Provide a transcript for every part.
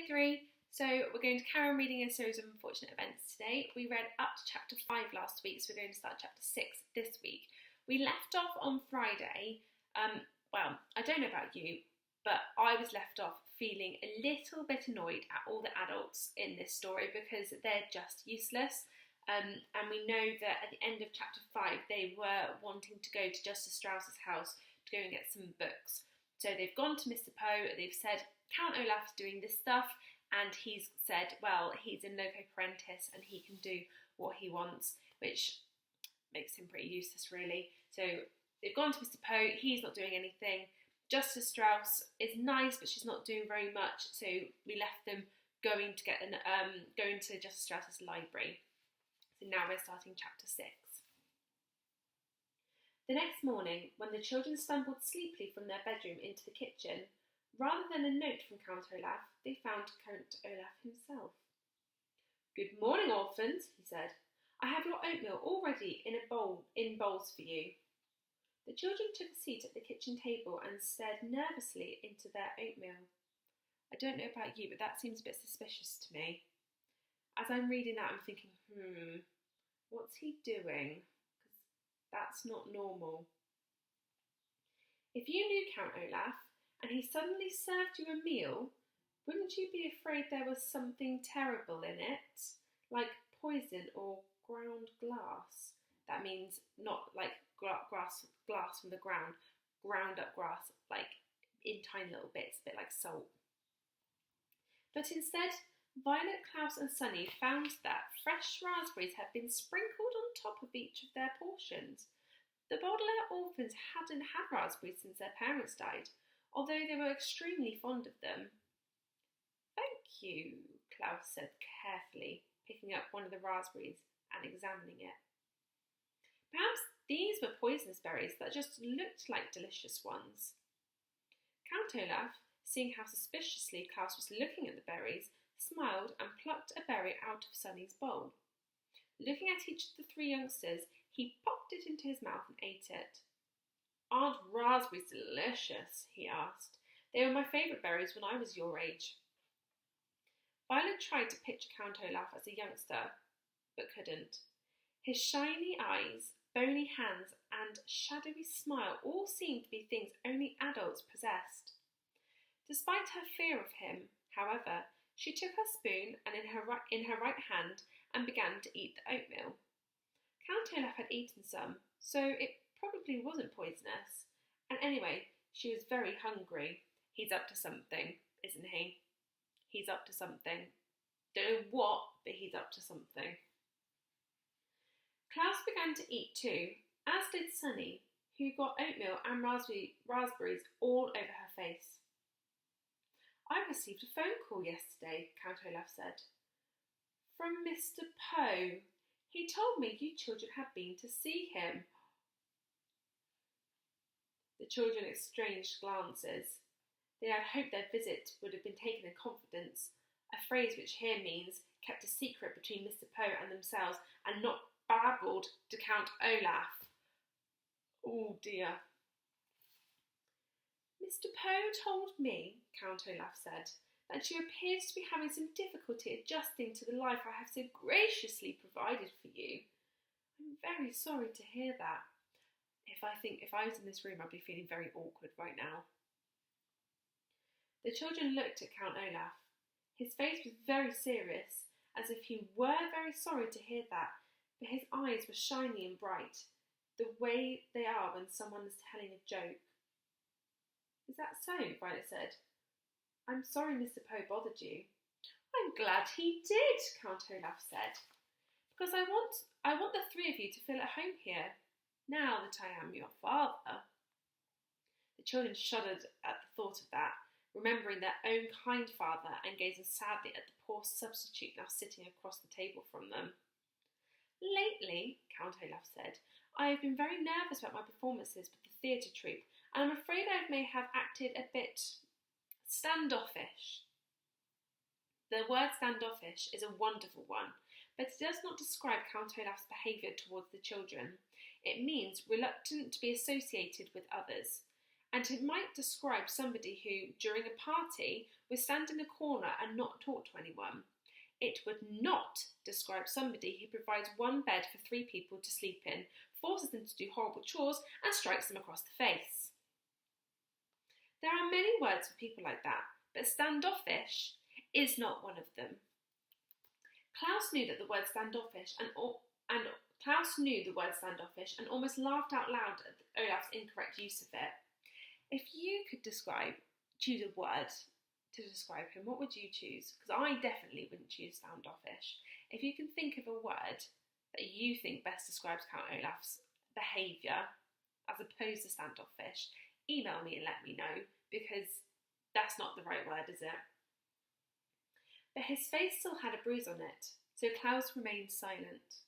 Day 3. So we're going to carry on reading a series of unfortunate events today. We read up to chapter 5 last week, so we're going to start chapter 6 this week. We left off on Friday. Well, I don't know about you, but I was left off feeling a little bit annoyed at all the adults in this story because they're just useless. And we know that at the end of chapter 5, they were wanting to go to Justice Strauss's house to go and get some books. So they've gone to Mr. Poe, they've said, Count Olaf's doing this stuff, and he's said, well, he's in loco parentis and he can do what he wants, which makes him pretty useless, really. So they've gone to Mr. Poe, he's not doing anything. Justice Strauss is nice, but she's not doing very much, so we left them going to Justice Strauss's library. So now we're starting chapter 6. The next morning, when the children stumbled sleepily from their bedroom into the kitchen, rather than a note from Count Olaf, they found Count Olaf himself. "Good morning, orphans," he said. "I have your oatmeal all ready in bowls for you." The children took a seat at the kitchen table and stared nervously into their oatmeal. I don't know about you, but that seems a bit suspicious to me. As I'm reading that, I'm thinking, what's he doing? Because that's not normal. If you knew Count Olaf, and he suddenly served you a meal, wouldn't you be afraid there was something terrible in it? Like poison or ground glass. That means not like glass from the ground, ground up grass, like in tiny little bits, a bit like salt. But instead, Violet, Klaus and Sunny found that fresh raspberries had been sprinkled on top of each of their portions. The Baudelaire orphans hadn't had raspberries since their parents died, although they were extremely fond of them. "Thank you," Klaus said carefully, picking up one of the raspberries and examining it. Perhaps these were poisonous berries that just looked like delicious ones. Count Olaf, seeing how suspiciously Klaus was looking at the berries, smiled and plucked a berry out of Sunny's bowl. Looking at each of the three youngsters, he popped it into his mouth and ate it. "Aren't raspberries delicious?" he asked. "They were my favourite berries when I was your age." Violet tried to picture Count Olaf as a youngster, but couldn't. His shiny eyes, bony hands, and shadowy smile all seemed to be things only adults possessed. Despite her fear of him, however, she took her spoon and in her right hand and began to eat the oatmeal. Count Olaf had eaten some, so it probably wasn't poisonous. And anyway, she was very hungry. He's up to something, isn't he? He's up to something. Don't know what, but he's up to something. Klaus began to eat too, as did Sunny, who got oatmeal and raspberries all over her face. "I received a phone call yesterday," Count Olaf said. "From Mr. Poe. He told me you children had been to see him." The children exchanged glances. They had hoped their visit would have been taken in confidence, a phrase which here means kept a secret between Mr. Poe and themselves and not babbled to Count Olaf. Oh dear. "Mr. Poe told me," Count Olaf said, "that you appeared to be having some difficulty adjusting to the life I have so graciously provided for you. I'm very sorry to hear that. If I was in this room, I'd be feeling very awkward right now." The children looked at Count Olaf. His face was very serious, as if he were very sorry to hear that, but his eyes were shiny and bright, the way they are when someone is telling a joke. "Is that so?" Violet said. "I'm sorry Mr. Poe bothered you." "I'm glad he did," Count Olaf said, "because I want the three of you to feel at home here, now that I am your father." The children shuddered at the thought of that, remembering their own kind father and gazing sadly at the poor substitute now sitting across the table from them. "Lately," Count Olaf said, "I have been very nervous about my performances with the theatre troupe, and I'm afraid I may have acted a bit standoffish." The word standoffish is a wonderful one, but it does not describe Count Olaf's behaviour towards the children. It means reluctant to be associated with others, and it might describe somebody who, during a party, would stand in a corner and not talk to anyone. It would not describe somebody who provides one bed for 3 people to sleep in, forces them to do horrible chores, and strikes them across the face. There are many words for people like that, but standoffish is not one of them. Klaus knew the word standoffish and almost laughed out loud at Olaf's incorrect use of it. If you could choose a word to describe him, what would you choose? Because I definitely wouldn't choose standoffish. If you can think of a word that you think best describes Count Olaf's behaviour as opposed to standoffish, email me and let me know, because that's not the right word, is it? But his face still had a bruise on it, so Klaus remained silent.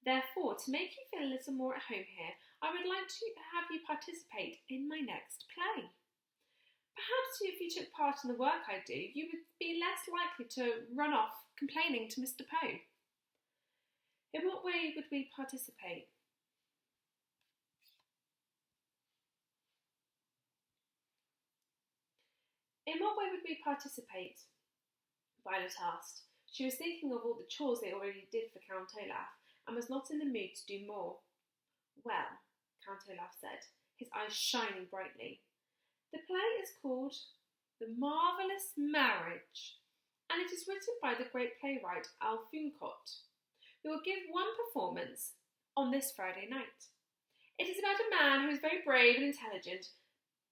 Therefore, to make you feel a little more at home here, I would like to have you participate in my next play. Perhaps if you took part in the work I do, you would be less likely to run off complaining to Mr. Poe. In what way would we participate? In what way would we participate? Violet asked. She was thinking of all the chores they already did for Count Olaf, and was not in the mood to do more. Well, Count Olaf said, his eyes shining brightly, the play is called The Marvellous Marriage, and it is written by the great playwright Alf Vuncot. We will give one performance on this Friday night. It is about a man who is very brave and intelligent,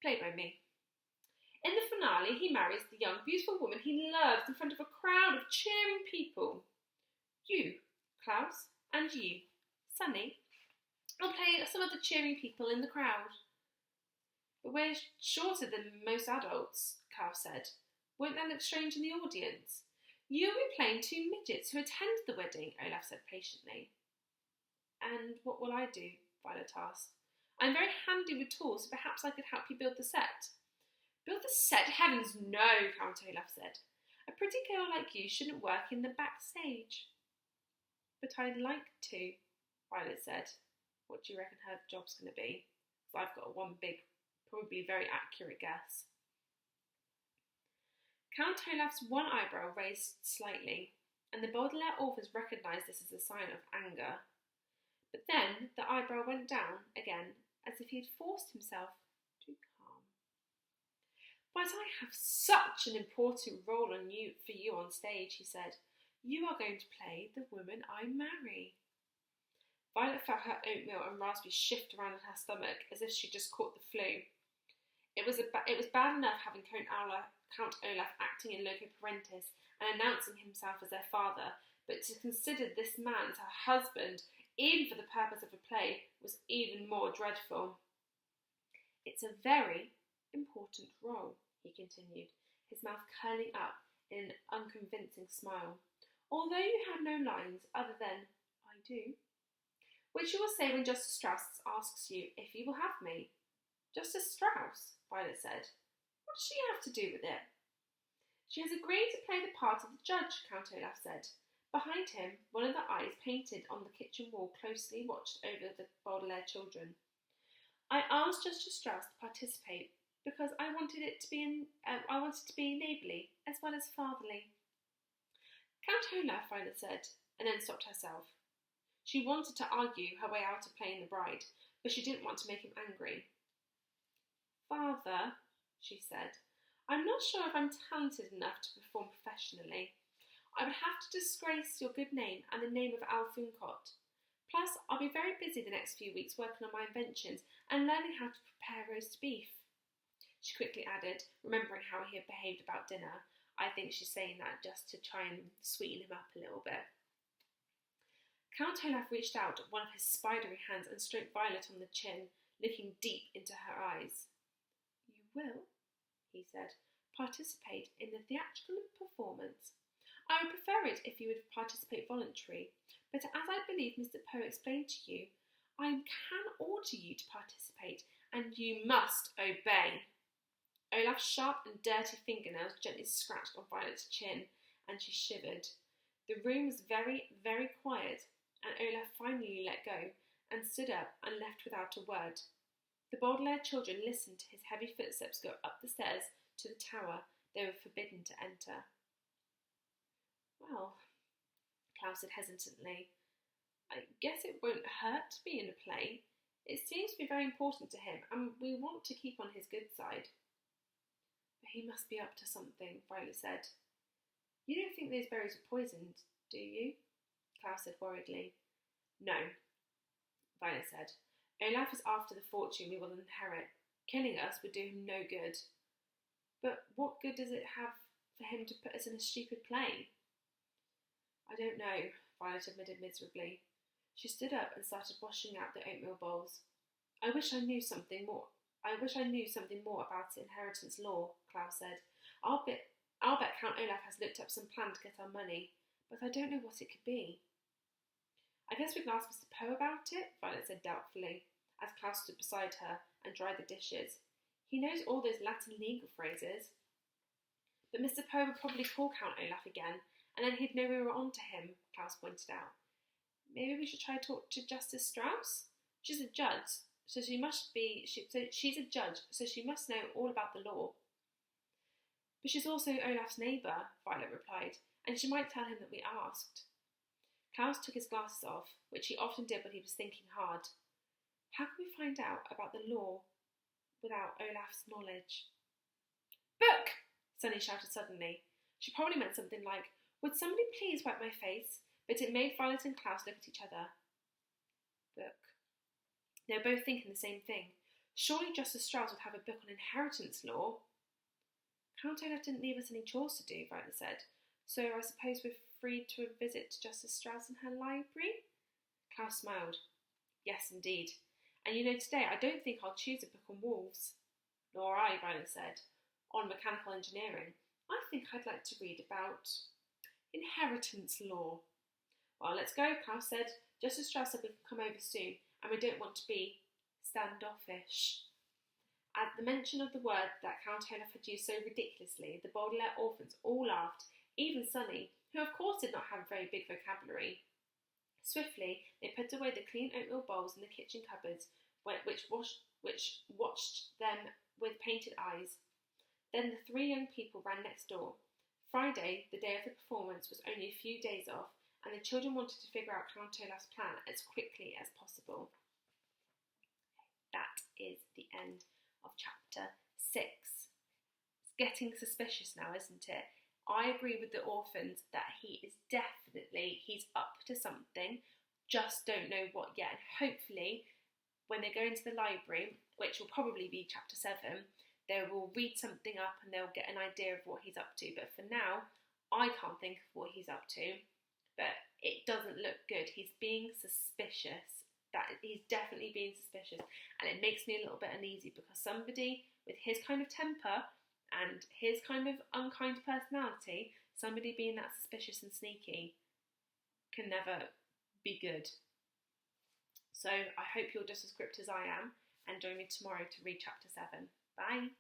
played by me. In the finale, he marries the young, beautiful woman he loves in front of a crowd of cheering people. You, Klaus, and you, Sunny, will play some of the cheering people in the crowd. But we're shorter than most adults, Klaus said. Won't that look strange in the audience? You'll be playing 2 midgets who attend the wedding, Olaf said patiently. And what will I do? Violet asked. I'm very handy with tools, so perhaps I could help you build the set. Build the set? Heavens no, Count Olaf said. A pretty girl like you shouldn't work in the backstage. But I'd like to, Violet said. What do you reckon her job's going to be? Because I've got one big, probably very accurate guess. Count Olaf's one eyebrow raised slightly, and the Baudelaire authors recognised this as a sign of anger. But then the eyebrow went down again, as if he had forced himself to calm. But I have such an important role for you on stage, he said. You are going to play the woman I marry. Violet felt her oatmeal and raspberries shift around in her stomach as if she just caught the flu. It was bad enough having Count Olaf acting in loco parentis and announcing himself as their father, but to consider this man as her husband, even for the purpose of a play, was even more dreadful. It's a very important role, he continued, his mouth curling up in an unconvincing smile. Although you have no lines other than, I do, which you will say when Justice Strauss asks you if you will have me. Justice Strauss, Violet said. What does she have to do with it? She has agreed to play the part of the judge, Count Olaf said. Behind him, one of the eyes painted on the kitchen wall closely watched over the Baudelaire children. I asked Justice Strauss to participate because I wanted to be neighbourly as well as fatherly. Count Olaf, Violet said, and then stopped herself. She wanted to argue her way out of playing the bride, but she didn't want to make him angry. Father, she said, I'm not sure if I'm talented enough to perform professionally. I would have to disgrace your good name and the name of Alf Vuncot. Plus, I'll be very busy the next few weeks working on my inventions and learning how to prepare roast beef. She quickly added, remembering how he had behaved about dinner. I think she's saying that just to try and sweeten him up a little bit. Count Olaf reached out one of his spidery hands and stroked Violet on the chin, looking deep into her eyes. You will, he said, participate in the theatrical performance. I would prefer it if you would participate voluntarily, but as I believe Mr. Poe explained to you, I can order you to participate, and you must obey. Olaf's sharp and dirty fingernails gently scratched on Violet's chin, and she shivered. The room was very, very quiet, and Olaf finally let go and stood up and left without a word. The Baudelaire children listened to his heavy footsteps go up the stairs to the tower they were forbidden to enter. Well, Klaus said hesitantly, I guess it won't hurt to be in a play. It seems to be very important to him, and we want to keep on his good side. But he must be up to something, Violet said. You don't think those berries were poisoned, do you? Klaus said worriedly. No, Violet said. Olaf is after the fortune we will inherit. Killing us would do him no good. But what good does it have for him to put us in a stupid play? I don't know, Violet admitted miserably. She stood up and started washing out the oatmeal bowls. I wish I knew something more about inheritance law, Klaus said. I'll bet Count Olaf has looked up some plan to get our money, but I don't know what it could be. I guess we can ask Mr. Poe about it, Violet said doubtfully, as Klaus stood beside her and dried the dishes. He knows all those Latin legal phrases. But Mr. Poe would probably call Count Olaf again, and then he'd know we were on to him, Klaus pointed out. Maybe we should try to talk to Justice Strauss? She's a judge, so she must know all about the law. But she's also Olaf's neighbour, Violet replied, and she might tell him that we asked. Klaus took his glasses off, which he often did when he was thinking hard. How can we find out about the law without Olaf's knowledge? Book! Sunny shouted suddenly. She probably meant something like, would somebody please wipe my face? But it made Violet and Klaus look at each other. Book. They were both thinking the same thing. Surely Justice Strauss would have a book on inheritance law. Count Olaf didn't leave us any chores to do, Violet said, so I suppose we're free to visit Justice Strauss in her library? Klaus smiled. Yes, indeed. And you know, today I don't think I'll choose a book on wolves. Nor I, Violet said. On mechanical engineering. I think I'd like to read about inheritance law. Well, let's go, Klaus said. Justice Strauss said we can come over soon, and we don't want to be standoffish. At the mention of the word that Count Olaf had used so ridiculously, the Baudelaire orphans all laughed, even Sunny, who of course did not have a very big vocabulary. Swiftly, they put away the clean oatmeal bowls in the kitchen cupboards, which watched them with painted eyes. Then the three young people ran next door. Friday, the day of the performance, was only a few days off, and the children wanted to figure out Count Olaf's plan as quickly as possible. That is the end of chapter 6. It's getting suspicious now, isn't it? I agree with the orphans that he's up to something, just don't know what yet. And hopefully, when they go into the library, which will probably be chapter 7, they will read something up and they'll get an idea of what he's up to. But for now, I can't think of what he's up to. But it doesn't look good. He's being suspicious. He's definitely being suspicious. And it makes me a little bit uneasy because somebody with his kind of temper and his kind of unkind personality, somebody being that suspicious and sneaky, can never be good. So I hope you're just as gripped as I am, and join me tomorrow to read chapter 7. Bye.